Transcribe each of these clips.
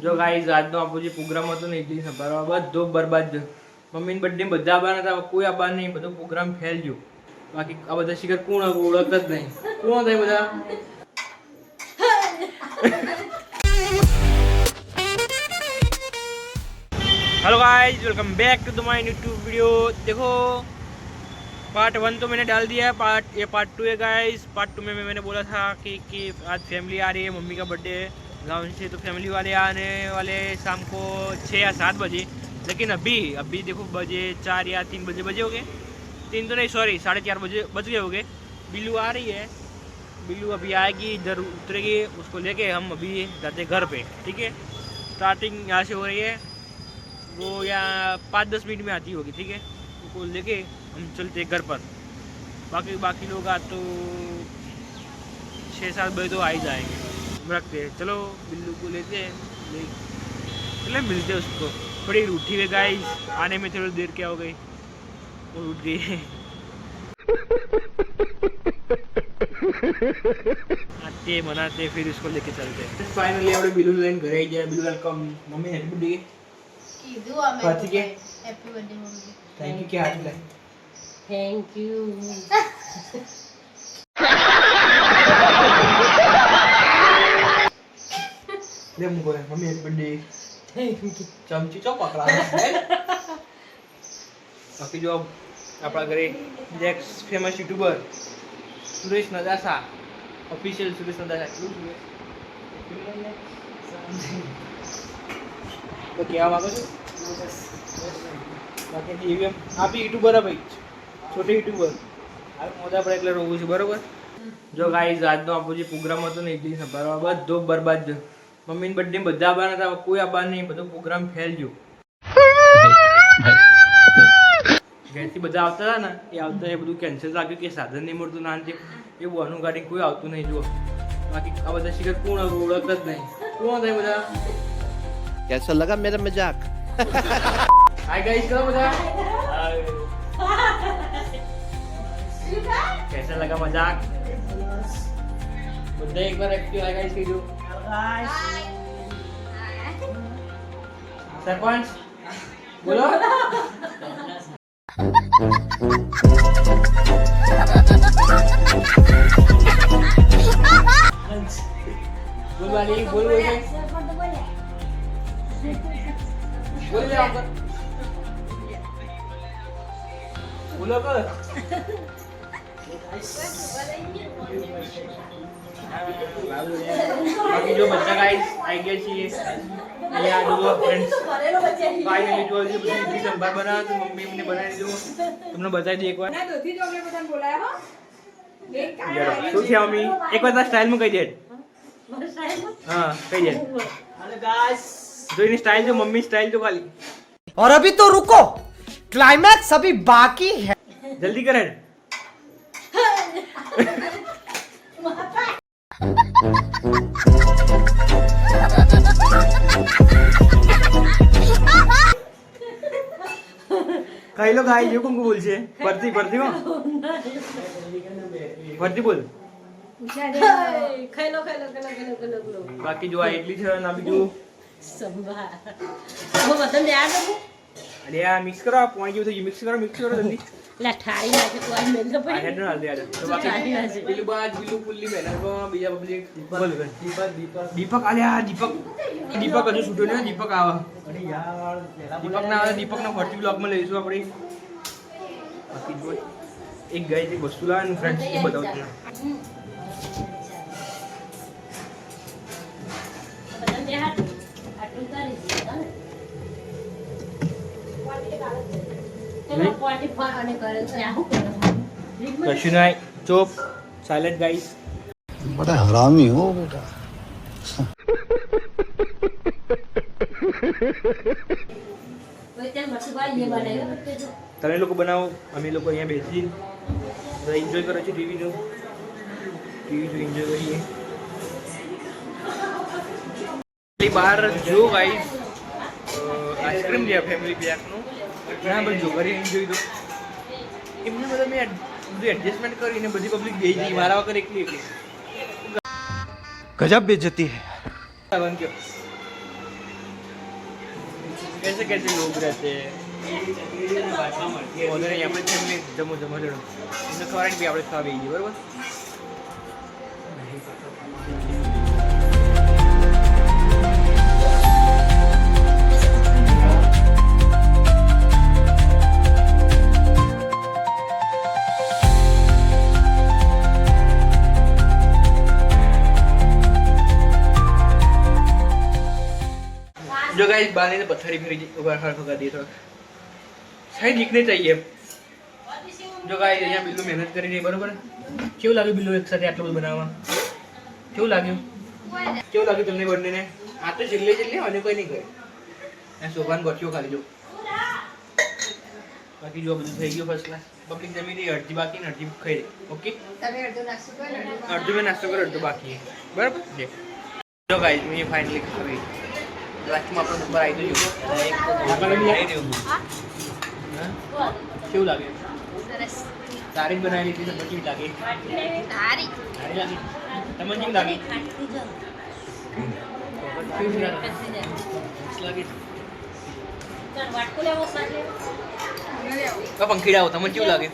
જો ગાઈઝ આજનો આપણો જે પ્રોગ્રામ હતો ને ઇડલી સંભારવા બધો બરબાદ ગયો. મમ્મીની બર્થડે બધા આવવાના હતા, કોઈ આવવાનું નહીં, બધો પ્રોગ્રામ ફેલ ગયો. બાકી આ બધા શિખર કોણ ઓળખતા જ નહીં. કોણ થાય બધા? Hello guys, welcome back to the my YouTube video. देखो पार्ट 1 तो मैंने डाल दिया है, ये पार्ट 2 है गाइस। पार्ट 2 में मैंने बोला था कि आज फैमिली आ रही है, मम्मी का बर्थडे है गाँव से, तो फैमिली वाले आने वाले शाम को 6 या 7 बजे। लेकिन अभी देखो बजे 4 या 3 बजे हो गए, 3 तो नहीं सॉरी 4:30 बजे बज गए हो गए। बिल्लू आ रही है, बिल्लू अभी आएगी, इधर उतरेगी, उसको लेके हम अभी जाते घर पे। ठीक है, स्टार्टिंग यहाँ से हो रही है, वो यहाँ 5-10 मिनट में आती होगी। ठीक है, उनको लेके हम चलते घर पर। बाकी लोग आज तो 6-7 बजे तो आ ही जाएंगे, रखते हैं। चलो बिल्लू को लेते हैं, चले मिलते हैं उसको। थोड़ी उठी हुई गाइस, आने में थोड़ी देर क्या हो गई, वो उठ गई है। आते मनाते फिर उसको लेके चलते हैं। फाइनली આપણે બિલ્લુ લઈને ઘરે આવી ગયા। Billu welcome. Mummy happy birthday કીધું અમે happy birthday mummy. Thank you કે હાથ લે। Thank you. ले मुको mummy happy birthday. Thank you. चमची चो पकड़ा। बाकी जो આપણા ઘરે next famous YouTuber Suresh Nadasa, official Suresh Nadasa. તો क्या मांगो છો? બાકી જીવીએમ આપી યુટ્યુબર ભાઈ, છોટે યુટ્યુબર આ મોદા પર એટલે રોવું છે બરોબર। જો ગાઈઝ આજનો આપણો જે પ્રોગ્રામ હતો ને ઇડલી સંભારવા બધો બરબાદ ગયો। મમ્મીની બર્થડે બધા આવવાના હતા, કોઈ આવવાનું નહીં, બધો પ્રોગ્રામ ફેલ ગયો। ઘેરથી બધા આવતા હતા ને, એ આવતા એ બધું કેન્સલ લાગ્યું કે સાધન નહીં મળતું ના તે એવું અનુગાડી કોઈ આવતું નહીં। જુઓ બાકી આ બધા શિખર કોણ ઓળખતા જ નહીં। કોણ થાય બધા? कैसा लगा मेरा मजाक? हाय गाइस, करो બધા कैसा लगा मजाक? બધા એક બાર एक्टिव हाय गाइस કીધું। हाय सरपंच बोलो। बोल वाली बोल बोल बोल ले आप बोलो कर। बाकी जो बच्चा गाइस आई गया चाहिए यहाँ दो फ्रेंड्स फाइनली जो इडली संभार बना तो मम्मी ने बनाई दो, तुमने बताई दी एक बार ना। दोथी जो हमने बटन बोला है શું છે મમ્મી? એક વાર સ્ટાઇલ માં કહી દે। हाँ કહી દે। हेलो गाइस, जो इन स्टाइल जो मम्मी स्टाइल जो खाली। और अभी तो रुको, क्लाइमैक्स अभी बाकी है, जल्दी करे। કઈ લો ગાઈ એવું કોણ બોલ છે? ભરતી ભરતી હો ભરતી બોલ। બાકી જો આ એટલી છે ના બીજું અરે આ મિક્સ કરો, પાણી જેવું થઈ ગયું, મિક્સ કરો જલ્દી। લઠાઈ નાખે તો આ મેલ તો આ હેડ ના દે યાર। તો બાકી પેલું બાજ પેલું ફૂલ્લી બેનર કો બીજા પબ્લિક બોલ કર। દીપક આલે આ દીપક હજુ છૂટ્યો ને। દીપક આવા અરે યાર દીપક ના આવે, દીપક ના ફર્સ્ટ બ્લોગ માં લઈશું આપણે। બાકી જો એક ગાય જે વસ્તુ લાવે ફ્રેન્ડ્સ એ બતાવું છું। कશું નહીં, चुप साइलेंट गाइस। बड़ा हरामी हो बेटा। તમે લોકો બનાવો, અમે લોકો અહીંયા બેસી એન્જોય કરો છો। ટીવી જો એન્જોય કરીએ। બહાર જો ગાઈસ આઈસ્ક્રીમ છે ફેમિલી પેકનું, ઘણા બધું જો કરી એન્જોય તો એમને બધા મેં બધું એડજસ્ટમેન્ટ કરીને બધી પબ્લિક બેસી ગઈ, મારા વગર એકલી गजब बेइज्जती है। कैसे कैसे लोग रहते हैं ઓર્ડર અહીં આપણે ફેમિલી જમો જમો જડો એમને ખવડાવીને બી આપણે ખાવી જઈએ બરાબર. जो गाइस बाने ने पत्थर फिर ऊपर खड़ा दिए थोड़ा सही दिखने चाहिए. जो गाइस અહીંયા બિલ્લુ મહેનત કરી રહી બરોબર. કેવું લાગ્યું બિલ્લુ એક સાથે આટલું બધું બનાવવા? કેવું લાગ્યું તમને બંનેને? આ તો છેલ્લે અને કોઈ નહીં કરે. આ સોફાન ગોઠિયો ખાલી જો. બાકી જો બધું થઈ ગયું ફર્સ્ટ ક્લાસ. પબ્લિક જમી રહી અડધી બાકી ને અડધી ખાઈ રહી. ઓકે તમે અડધો નાસ્તો કરો અડધો મેં નાસ્તો કર્યો અડધો બાકી બરાબર. જો ગાઈસ મેં ફાઇનલી ખાવી લાસ્ટમાં આપણો નંબર આવી ગયો. કેવું લાગે? સરસ તારી જ બનાવેલી હતી તો કેવી લાગે? સારી સારી લાગી. તમને કેવી લાગી? કેવી લાગે? પંખીડાઓ તમને કેવું લાગે?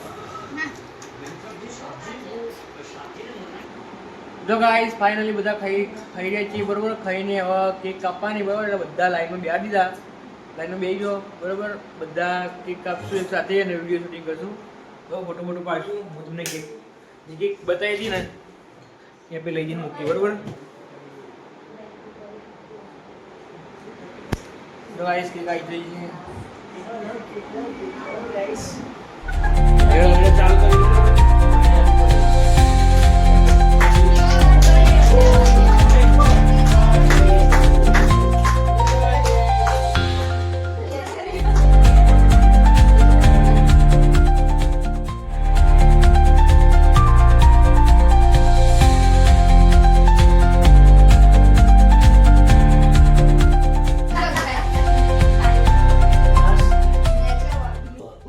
જો ગાઈસ ફાઇનલી બધા ખાઈ રહ્યા છીએ બરોબર. ખાઈને હવે કેક કાપવાની બરોબર એટલે બધા લાઈનમાં બેસી દીધા. લાઈનમાં બેસી ગયો બરોબર. બધા કેક કાપશું એક સાથે અને વિડીયો શૂટિંગ કરશું. તો ફોટો પાડશું. હું તમને કેક બતાવી હતી ને એ આપણે લઈ જઈને મૂકીએ બરોબર. જો ગાઈસ કેક આવી ગઈ છે. ચાલુ કરી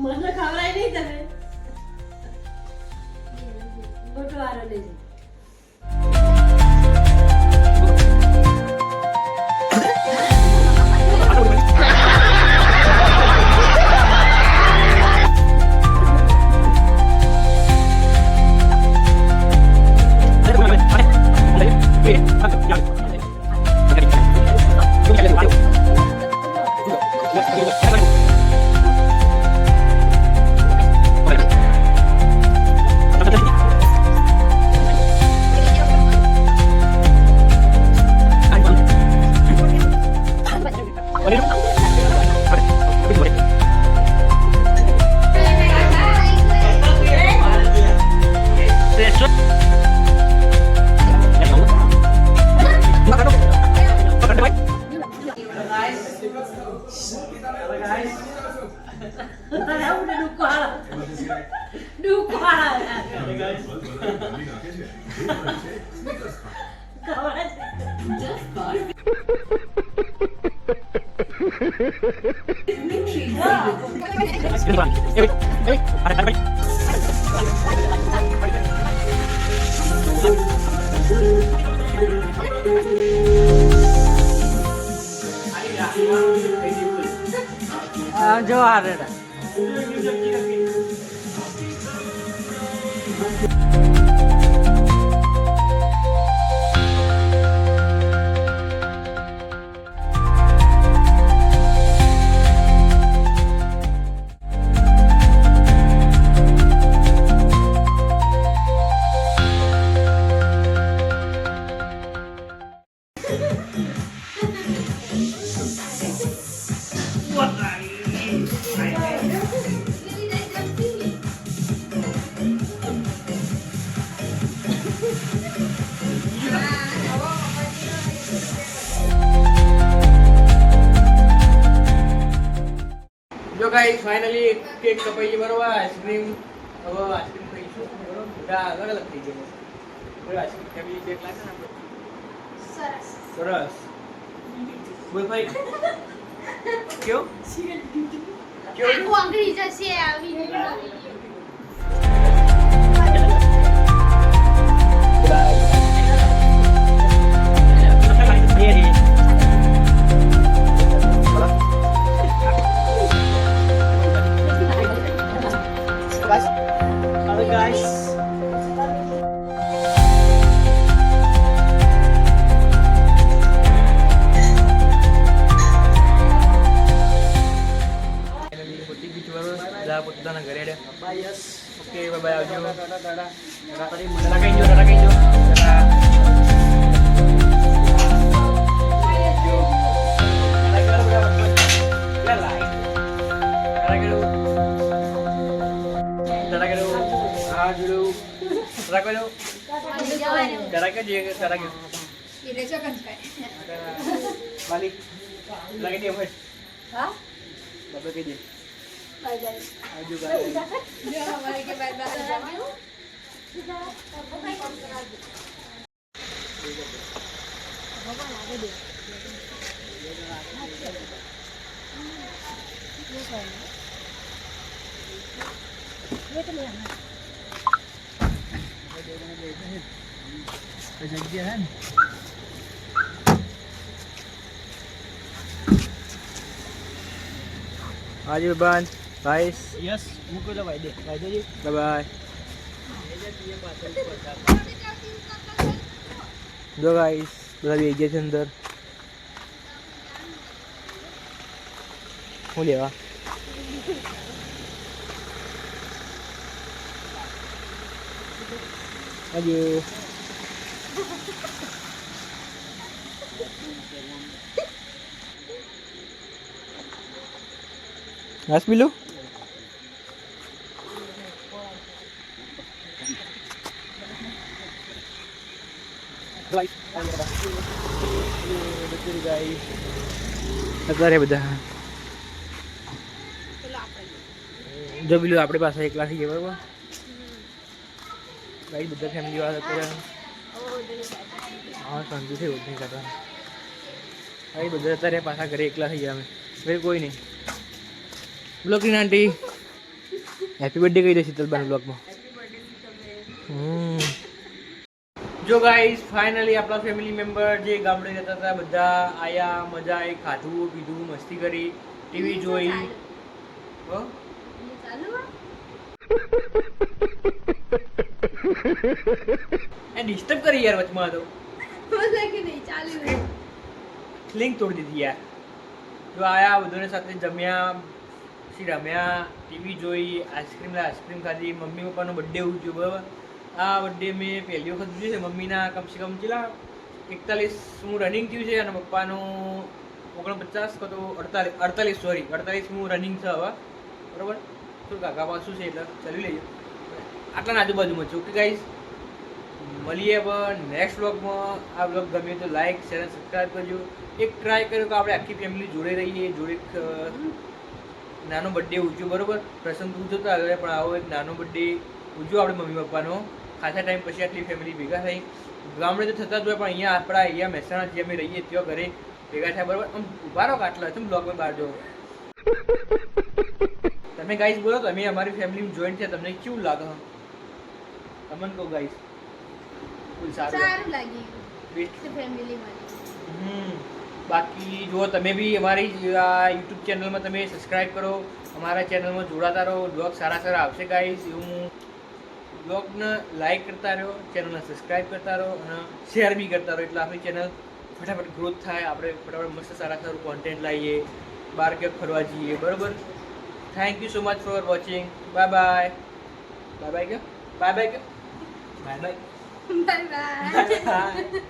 મને ખવડાય નહીં તમે મોટો વારો લેજો. જો હારે જો ગાઈસ ફાઇનલી કેક કપાઈ ગઈ બરોબર. આઈસ્ક્રીમ હવે આઈસ્ક્રીમ ખાઈશું બરોબર. બધા અલગ અલગ થઈ ગયા બરોબર. આઈસ્ક્રીમ ફેમિલી કેક લાગે ને આપણે સરસ બોલ ભાઈ કેવું કેવું આંગળી જશે આવી જવાના ઘરે હેડે bye yes okay bye bye આવજો ટાટા કઈ જો आज बन गाइस यस मुको तो भाई दे जी बाय बाय दो गाइस બધા બેસી ગયા છે અંદર હું લેવા આજે Mas Bilu? Guys, અત્યારે બધા જો પેલું આપણી પાસે એકલા થઈ ગયા બરાબર ગાઈસ બધા ફેમિલી વાળા અત્યારે હા શાંતિ છે ઓછી કરતા ગાઈસ બધા અત્યારે પાછા ઘરે એકલા થઈ ગયા અમે ઘરે કોઈ નહીં બ્લોગની આંટી હેપી બર્થડે કહી દે શીતલબાન બ્લોગમાં જો ગાઈસ ફાઇનલી આપણા ફેમિલી મેમ્બર જે ગામડે જતા હતા બધા આયા મજા આવી ખાધું પીધું મસ્તી કરી ટીવી જોઈ ડિસ્ટર્બ કરી યાર વચમાં તો લિંક તોડી દીધી યાર જો આયા બધાને સાથે જમ્યા રમ્યા ટીવી જોઈ આઈસ્ક્રીમ ખાધી મમ્મી પપ્પાનો બર્થડે ઉજવ્યો બરાબર આ બર્થડે મેં પહેલી વખત જોયું છે મમ્મીના કમસે કમ કેટલા 41 હું રનિંગ થયું છે અને પપ્પાનું 49 કે તો 48 હું રનિંગ છે હવે બરાબર શું કાકા પાછું છે એટલે ચાલી લઈએ આટલા આજુબાજુમાં છે ઓકે ગાઈઝ મળીએ હવે નેક્સ્ટ વ્લોગમાં આ વ્લોગ ગમે તો લાઈક શેર અને સબસ્ક્રાઈબ કરજો એક ટ્રાય કર્યો કે આપણે આખી ફેમિલી જોડે રહીએ જોડે નાનો બર્થડે ઉજવ્યો બરાબર પ્રસંગ ઉજવતા હવે પણ આવો એક નાનો બર્થડે ઉજવ્યો આપણે મમ્મી પપ્પાનો ખાસા ટાઈમ પછી આટલી ફેમિલી ભેગા થઈ ગામડે તો થતા જ હોય પણ અહીંયા મહેસાણા જે અમે રહીએ ત્યાં ઘરે ભેગા થયા બરાબર આમ ઉભા રહો આટલા તમે બ્લોગમાં બહાર જો તમે ગાઈસ બોલો તમે અમારી ફેમિલીમાં જોઈન્ટ થયા તમને કેવું લાગે તમને કહો ગાઈસ સારું લાગ્યું ફેમિલીમાં બાકી જો તમે બી અમારી યુટ્યુબ ચેનલમાં તમે સબસ્ક્રાઈબ કરો અમારા ચેનલમાં જોડાતા રહો બ્લોગ સારા આવશે ગાઈસ એવું બ્લોગને લાઈક કરતા રહો ચેનલને સબસ્ક્રાઈબ કરતા રહો અને શેર બી કરતા રહો એટલે આપણી ચેનલ ફટાફટ ગ્રોથ થાય આપણે ફટાફટ મસ્ત સારું કોન્ટેન્ટ લાવીએ બહાર ક્યાંક ફરવા જઈએ બરાબર thank you so much for watching bye bye bye bye કે બાય બાય કે બાય બાય બાય બાય